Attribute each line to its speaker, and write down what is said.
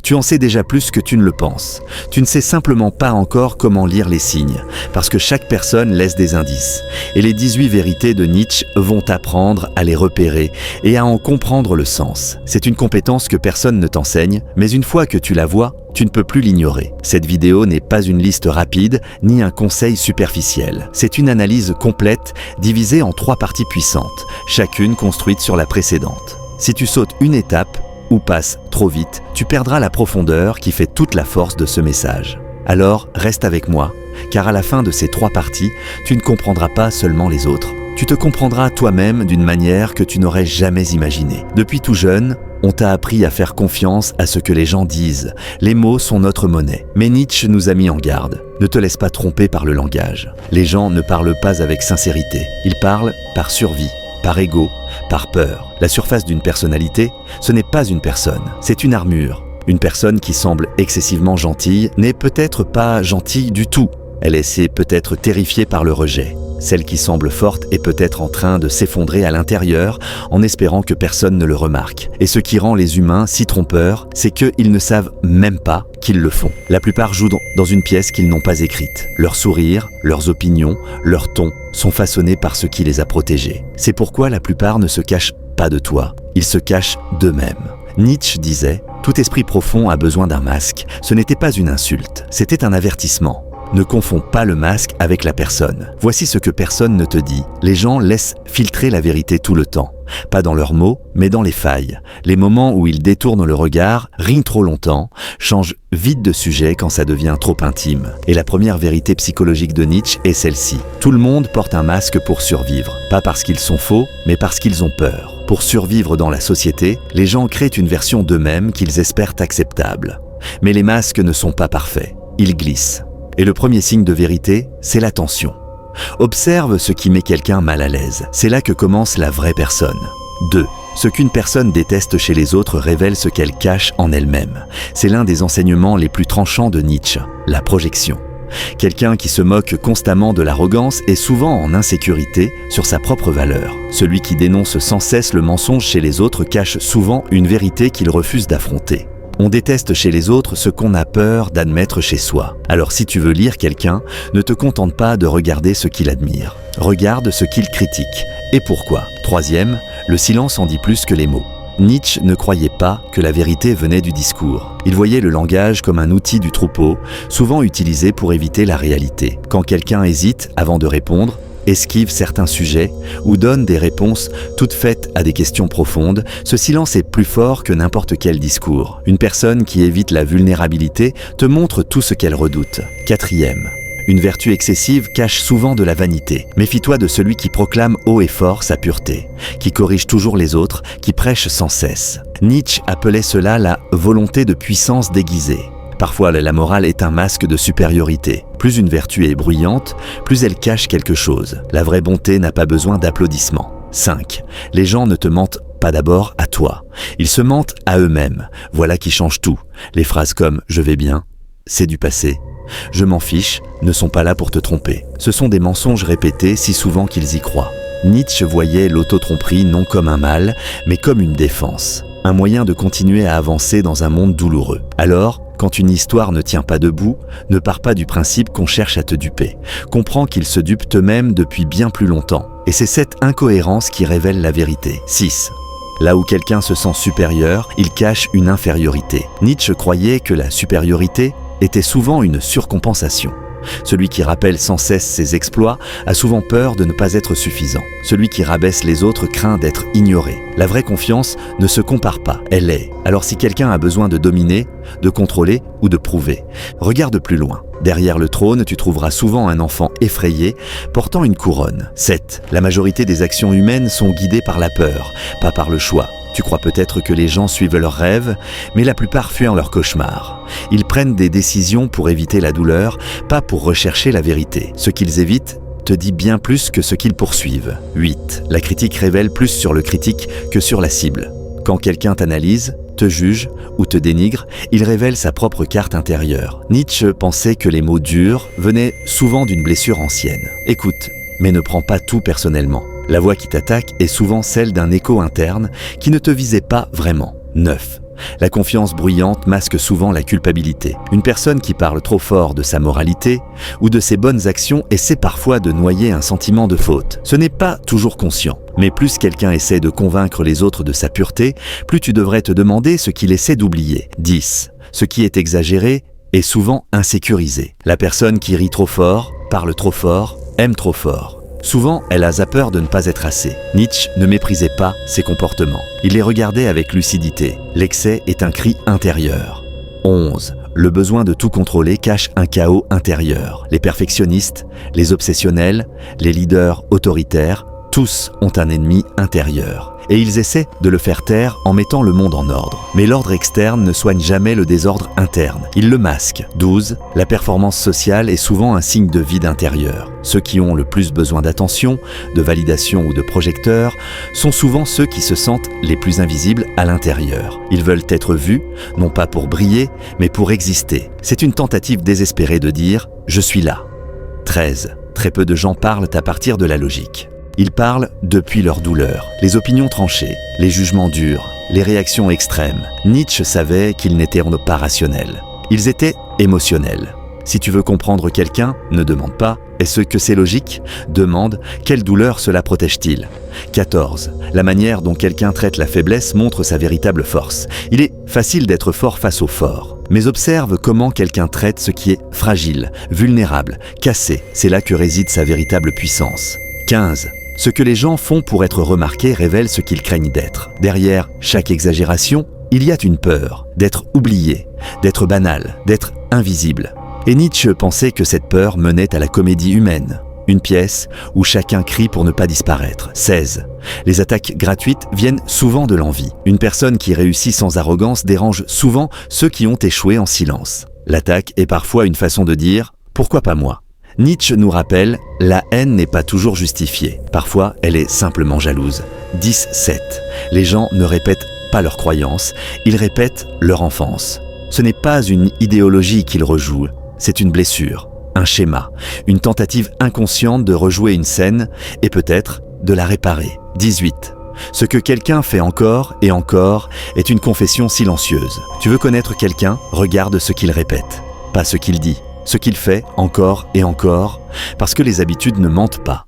Speaker 1: Tu en sais déjà plus que tu ne le penses. Tu ne sais simplement pas encore comment lire les signes, parce que chaque personne laisse des indices. Et les 18 vérités de Nietzsche vont t'apprendre à les repérer et à en comprendre le sens. C'est une compétence que personne ne t'enseigne, mais une fois que tu la vois, tu ne peux plus l'ignorer. Cette vidéo n'est pas une liste rapide, ni un conseil superficiel. C'est une analyse complète, divisée en 3 parties puissantes, chacune construite sur la précédente. Si tu sautes une étape, ou passes trop vite, tu perdras la profondeur qui fait toute la force de ce message. Alors, reste avec moi, car à la fin de ces 3 parties, tu ne comprendras pas seulement les autres. Tu te comprendras toi-même d'une manière que tu n'aurais jamais imaginée. Depuis tout jeune, on t'a appris à faire confiance à ce que les gens disent. Les mots sont notre monnaie. Mais Nietzsche nous a mis en garde. Ne te laisse pas tromper par le langage. Les gens ne parlent pas avec sincérité. Ils parlent par survie, par ego, par peur. La surface d'une personnalité, ce n'est pas une personne, c'est une armure. Une personne qui semble excessivement gentille n'est peut-être pas gentille du tout. Elle est peut-être terrifiée par le rejet. Celle qui semble forte est peut-être en train de s'effondrer à l'intérieur en espérant que personne ne le remarque. Et ce qui rend les humains si trompeurs, c'est qu'ils ne savent même pas qu'ils le font. La plupart jouent dans une pièce qu'ils n'ont pas écrite. Leurs sourires, leurs opinions, leurs tons sont façonnés par ce qui les a protégés. C'est pourquoi la plupart ne se cachent pas de toi, ils se cachent d'eux-mêmes. Nietzsche disait « Tout esprit profond a besoin d'un masque ». Ce n'était pas une insulte, c'était un avertissement. Ne confonds pas le masque avec la personne. Voici ce que personne ne te dit. Les gens laissent filtrer la vérité tout le temps. Pas dans leurs mots, mais dans les failles. Les moments où ils détournent le regard, rient trop longtemps, changent vite de sujet quand ça devient trop intime. Et la première vérité psychologique de Nietzsche est celle-ci. Tout le monde porte un masque pour survivre. Pas parce qu'ils sont faux, mais parce qu'ils ont peur. Pour survivre dans la société, les gens créent une version d'eux-mêmes qu'ils espèrent acceptable. Mais les masques ne sont pas parfaits. Ils glissent. Et le premier signe de vérité, c'est l'attention. Observe ce qui met quelqu'un mal à l'aise. C'est là que commence la vraie personne. 2. Ce qu'une personne déteste chez les autres révèle ce qu'elle cache en elle-même. C'est l'un des enseignements les plus tranchants de Nietzsche, la projection. Quelqu'un qui se moque constamment de l'arrogance est souvent en insécurité sur sa propre valeur. Celui qui dénonce sans cesse le mensonge chez les autres cache souvent une vérité qu'il refuse d'affronter. On déteste chez les autres ce qu'on a peur d'admettre chez soi. Alors si tu veux lire quelqu'un, ne te contente pas de regarder ce qu'il admire. Regarde ce qu'il critique. Et pourquoi ? 3e, le silence en dit plus que les mots. Nietzsche ne croyait pas que la vérité venait du discours. Il voyait le langage comme un outil du troupeau, souvent utilisé pour éviter la réalité. Quand quelqu'un hésite avant de répondre, esquive certains sujets ou donne des réponses toutes faites à des questions profondes, ce silence est plus fort que n'importe quel discours. Une personne qui évite la vulnérabilité te montre tout ce qu'elle redoute. 4e, une vertu excessive cache souvent de la vanité. Méfie-toi de celui qui proclame haut et fort sa pureté, qui corrige toujours les autres, qui prêche sans cesse. Nietzsche appelait cela la volonté de puissance déguisée. Parfois, la morale est un masque de supériorité. Plus une vertu est bruyante, plus elle cache quelque chose. La vraie bonté n'a pas besoin d'applaudissements. 5. Les gens ne te mentent pas d'abord à toi. Ils se mentent à eux-mêmes. Voilà qui change tout. Les phrases comme « je vais bien », c'est du passé. « Je m'en fiche » ne sont pas là pour te tromper. Ce sont des mensonges répétés si souvent qu'ils y croient. Nietzsche voyait l'auto-tromperie non comme un mal, mais comme une défense. Un moyen de continuer à avancer dans un monde douloureux. Alors, quand une histoire ne tient pas debout, ne pars pas du principe qu'on cherche à te duper. Comprends qu'ils se dupent eux-mêmes depuis bien plus longtemps. Et c'est cette incohérence qui révèle la vérité. 6. Là où quelqu'un se sent supérieur, il cache une infériorité. Nietzsche croyait que la supériorité était souvent une surcompensation. Celui qui rappelle sans cesse ses exploits a souvent peur de ne pas être suffisant. Celui qui rabaisse les autres craint d'être ignoré. La vraie confiance ne se compare pas, elle est. Alors si quelqu'un a besoin de dominer, de contrôler ou de prouver, regarde plus loin. Derrière le trône, tu trouveras souvent un enfant effrayé, portant une couronne. 7. La majorité des actions humaines sont guidées par la peur, pas par le choix. Tu crois peut-être que les gens suivent leurs rêves, mais la plupart fuient leurs cauchemars. Ils prennent des décisions pour éviter la douleur, pas pour rechercher la vérité. Ce qu'ils évitent te dit bien plus que ce qu'ils poursuivent. 8. La critique révèle plus sur le critique que sur la cible. Quand quelqu'un t'analyse, te juge ou te dénigre, il révèle sa propre carte intérieure. Nietzsche pensait que les mots durs venaient souvent d'une blessure ancienne. Écoute, mais ne prends pas tout personnellement. La voix qui t'attaque est souvent celle d'un écho interne qui ne te visait pas vraiment. 9. La confiance bruyante masque souvent la culpabilité. Une personne qui parle trop fort de sa moralité ou de ses bonnes actions essaie parfois de noyer un sentiment de faute. Ce n'est pas toujours conscient, mais plus quelqu'un essaie de convaincre les autres de sa pureté, plus tu devrais te demander ce qu'il essaie d'oublier. 10. Ce qui est exagéré est souvent insécurisé. La personne qui rit trop fort, parle trop fort, aime trop fort. Souvent, elle a peur de ne pas être assez. Nietzsche ne méprisait pas ses comportements. Il les regardait avec lucidité. L'excès est un cri intérieur. 11. Le besoin de tout contrôler cache un chaos intérieur. Les perfectionnistes, les obsessionnels, les leaders autoritaires, tous ont un ennemi intérieur. Et ils essaient de le faire taire en mettant le monde en ordre. Mais l'ordre externe ne soigne jamais le désordre interne. Il le masque. 12. La performance sociale est souvent un signe de vide intérieur. Ceux qui ont le plus besoin d'attention, de validation ou de projecteurs sont souvent ceux qui se sentent les plus invisibles à l'intérieur. Ils veulent être vus, non pas pour briller, mais pour exister. C'est une tentative désespérée de dire « je suis là ». 13. Très peu de gens parlent à partir de la logique. Ils parlent depuis leur douleur, les opinions tranchées, les jugements durs, les réactions extrêmes. Nietzsche savait qu'ils n'étaient pas rationnels. Ils étaient émotionnels. Si tu veux comprendre quelqu'un, ne demande pas « est-ce que c'est logique ?» Demande « quelle douleur cela protège-t-il ?» 14. La manière dont quelqu'un traite la faiblesse montre sa véritable force. Il est facile d'être fort face au fort. Mais observe comment quelqu'un traite ce qui est fragile, vulnérable, cassé. C'est là que réside sa véritable puissance. 15. Ce que les gens font pour être remarqués révèle ce qu'ils craignent d'être. Derrière chaque exagération, il y a une peur d'être oublié, d'être banal, d'être invisible. Et Nietzsche pensait que cette peur menait à la comédie humaine, une pièce où chacun crie pour ne pas disparaître. 16. Les attaques gratuites viennent souvent de l'envie. Une personne qui réussit sans arrogance dérange souvent ceux qui ont échoué en silence. L'attaque est parfois une façon de dire « pourquoi pas moi ?» Nietzsche nous rappelle, la haine n'est pas toujours justifiée. Parfois, elle est simplement jalouse. 17. Les gens ne répètent pas leurs croyances, ils répètent leur enfance. Ce n'est pas une idéologie qu'ils rejouent, c'est une blessure, un schéma, une tentative inconsciente de rejouer une scène et peut-être de la réparer. 18. Ce que quelqu'un fait encore et encore est une confession silencieuse. Tu veux connaître quelqu'un, regarde ce qu'il répète, pas ce qu'il dit. Ce qu'il fait encore et encore, parce que les habitudes ne mentent pas.